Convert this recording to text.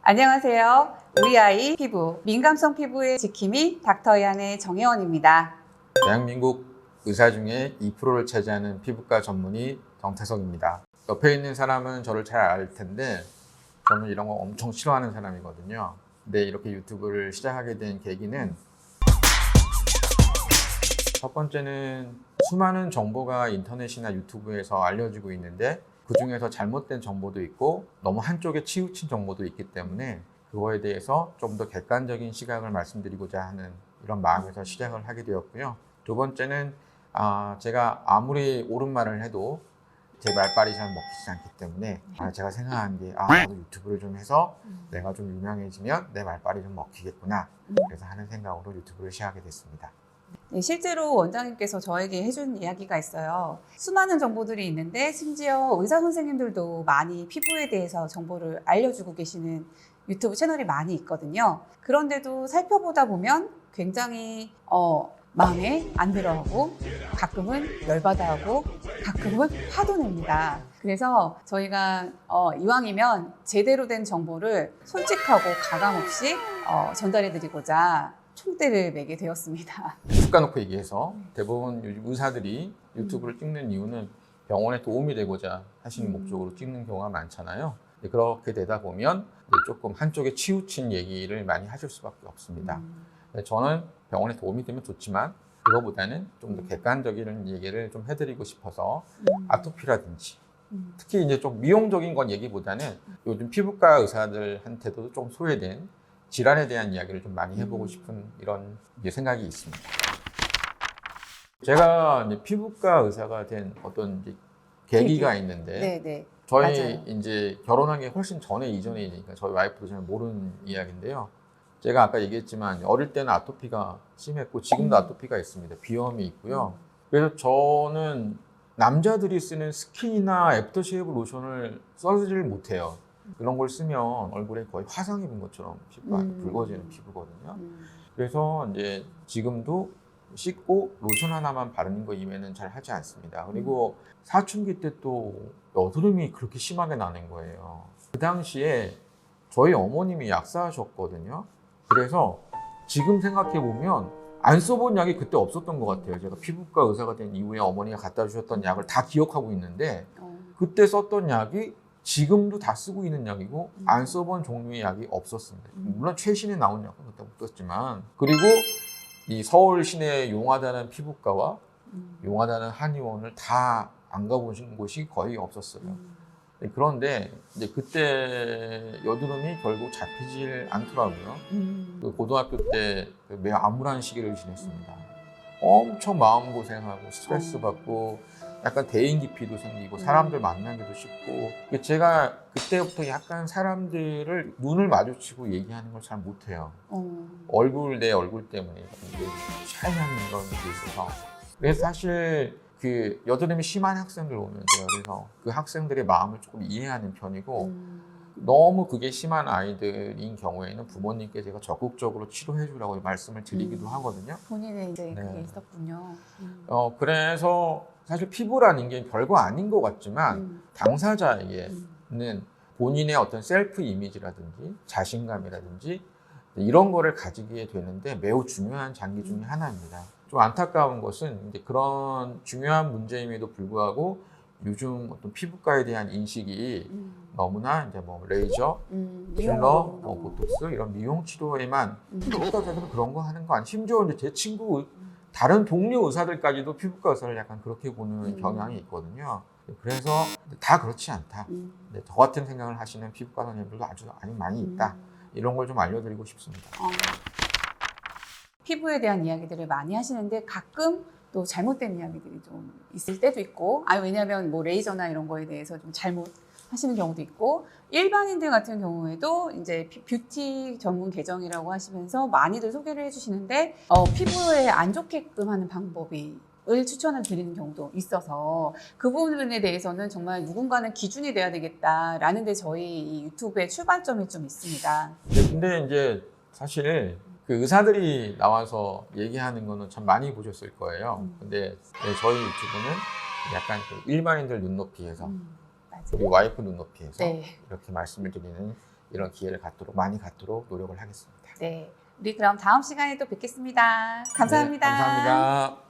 안녕하세요. 우리 아이 피부, 민감성 피부의 지킴이 닥터이안의 정혜원입니다. 대한민국 의사 중에 2%를 차지하는 피부과 전문의 정태석입니다. 옆에 있는 사람은 저를 잘 알 텐데 저는 이런 거 엄청 싫어하는 사람이거든요. 근데 이렇게 유튜브를 시작하게 된 계기는 첫 번째는 수많은 정보가 인터넷이나 유튜브에서 알려지고 있는데 그 중에서 잘못된 정보도 있고 너무 한쪽에 치우친 정보도 있기 때문에 그거에 대해서 좀 더 객관적인 시각을 말씀드리고자 하는 이런 마음에서 시작을 하게 되었고요. 두 번째는 제가 아무리 옳은 말을 해도 제 말빨이 잘 먹히지 않기 때문에 제가 생각한 게 나도 유튜브를 좀 해서 내가 좀 유명해지면 내 말빨이 좀 먹히겠구나. 그래서 하는 생각으로 유튜브를 시작하게 됐습니다. 네, 실제로 원장님께서 저에게 해준 이야기가 있어요. 수많은 정보들이 있는데 심지어 의사 선생님들도 많이 피부에 대해서 정보를 알려주고 계시는 유튜브 채널이 많이 있거든요. 그런데도 살펴보다 보면 굉장히 마음에 안 들어하고 가끔은 열받아하고 가끔은 화도 냅니다. 그래서 저희가 이왕이면 제대로 된 정보를 솔직하고 가감없이 전달해드리고자 총대를 매게 되었습니다. 툭 까놓고 얘기해서 대부분 의사들이 유튜브를 찍는 이유는 병원에 도움이 되고자 하시는 목적으로 찍는 경우가 많잖아요. 그렇게 되다 보면 조금 한쪽에 치우친 얘기를 많이 하실 수밖에 없습니다. 저는 병원에 도움이 되면 좋지만 그거보다는 좀 더 객관적인 얘기를 좀 해드리고 싶어서 아토피라든지 특히 이제 좀 미용적인 건 얘기보다는 요즘 피부과 의사들한테도 좀 소외된 질환에 대한 이야기를 좀 많이 해보고 싶은 이런 생각이 있습니다. 제가 이제 피부과 의사가 된 어떤 이제 계기가 있는데 네, 저희 맞아요. 이제 결혼하기 훨씬 전에 이전이니까 저희 와이프도 잘 모르는 이야기인데요. 제가 아까 얘기했지만 어릴 때는 아토피가 심했고 지금도 아토피가 있습니다. 비염이 있고요. 그래서 저는 남자들이 쓰는 스킨이나 애프터쉐이브 로션을 써지를 못해요. 그런 걸 쓰면 얼굴에 거의 화상 입은 것처럼 피부가 붉어지는 피부거든요. 그래서 이제 지금도 씻고 로션 하나만 바르는 거 이외에는 잘 하지 않습니다. 그리고 사춘기 때 또 여드름이 그렇게 심하게 나는 거예요. 그 당시에 저희 어머님이 약사하셨거든요. 그래서 지금 생각해 보면 안 써본 약이 그때 없었던 것 같아요. 제가 피부과 의사가 된 이후에 어머니가 갖다 주셨던 약을 다 기억하고 있는데 그때 썼던 약이 지금도 다 쓰고 있는 약이고 안 써본 종류의 약이 없었습니다. 물론 최신에 나온 약은 그때 못 썼지만 그리고 이 서울 시내에 용하다는 피부과와 용하다는 한의원을 다 안 가보신 곳이 거의 없었어요. 그런데 이제 그때 여드름이 결국 잡히질 않더라고요. 그 고등학교 때 매우 암울한 시기를 지냈습니다. 엄청 마음고생하고 스트레스 받고 약간 대인 기피도 생기고 사람들 만나기도 쉽고 제가 그때부터 약간 사람들을 눈을 마주치고 얘기하는 걸 잘 못해요. 내 얼굴 때문에 샤이하는 그런 게 있어서 그래서 사실 그 여드름이 심한 학생들 오면 돼요. 그래서 그 학생들의 마음을 조금 이해하는 편이고 너무 그게 심한 아이들인 경우에는 부모님께 제가 적극적으로 치료해 주라고 말씀을 드리기도 하거든요. 본인의 이제 네. 그게 있었군요. 그래서 사실 피부라는 게 별거 아닌 것 같지만 당사자에게는 본인의 어떤 셀프 이미지라든지 자신감이라든지 이런 거를 가지게 되는데 매우 중요한 장기 중에 하나입니다. 좀 안타까운 것은 이제 그런 중요한 문제임에도 불구하고 요즘 어떤 피부과에 대한 인식이 너무나 이제 뭐 레이저, 필러, 뭐 보톡스 이런 미용 치료에만 피부과에서는 그런 거 하는 거 아니. 심지어 이제 제 친구 다른 동료 의사들까지도 피부과 의사를 약간 그렇게 보는 경향이 있거든요. 그래서 다 그렇지 않다. 저 같은 생각을 하시는 피부과 선생님들도 아주 많이 있다. 이런 걸 좀 알려드리고 싶습니다. 피부에 대한 이야기들을 많이 하시는데 가끔 또 잘못된 이야기들이 좀 있을 때도 있고 왜냐하면 뭐 레이저나 이런 거에 대해서 좀 잘못 하시는 경우도 있고 일반인들 같은 경우에도 이제 뷰티 전문 계정이라고 하시면서 많이들 소개를 해주시는데 피부에 안 좋게끔 하는 방법이 을 추천을 드리는 경우도 있어서 그 부분에 대해서는 정말 누군가는 기준이 돼야 되겠다라는 데 저희 이 유튜브의 출발점이 좀 있습니다. 근데 이제 사실 그 의사들이 나와서 얘기하는 거는 참 많이 보셨을 거예요. 근데 저희 유튜브는 약간 그 일반인들 눈높이에서 우리 와이프 눈높이에서 네. 이렇게 말씀을 드리는 이런 기회를 많이 갖도록 노력을 하겠습니다. 네. 우리 그럼 다음 시간에 또 뵙겠습니다. 감사합니다. 네, 감사합니다.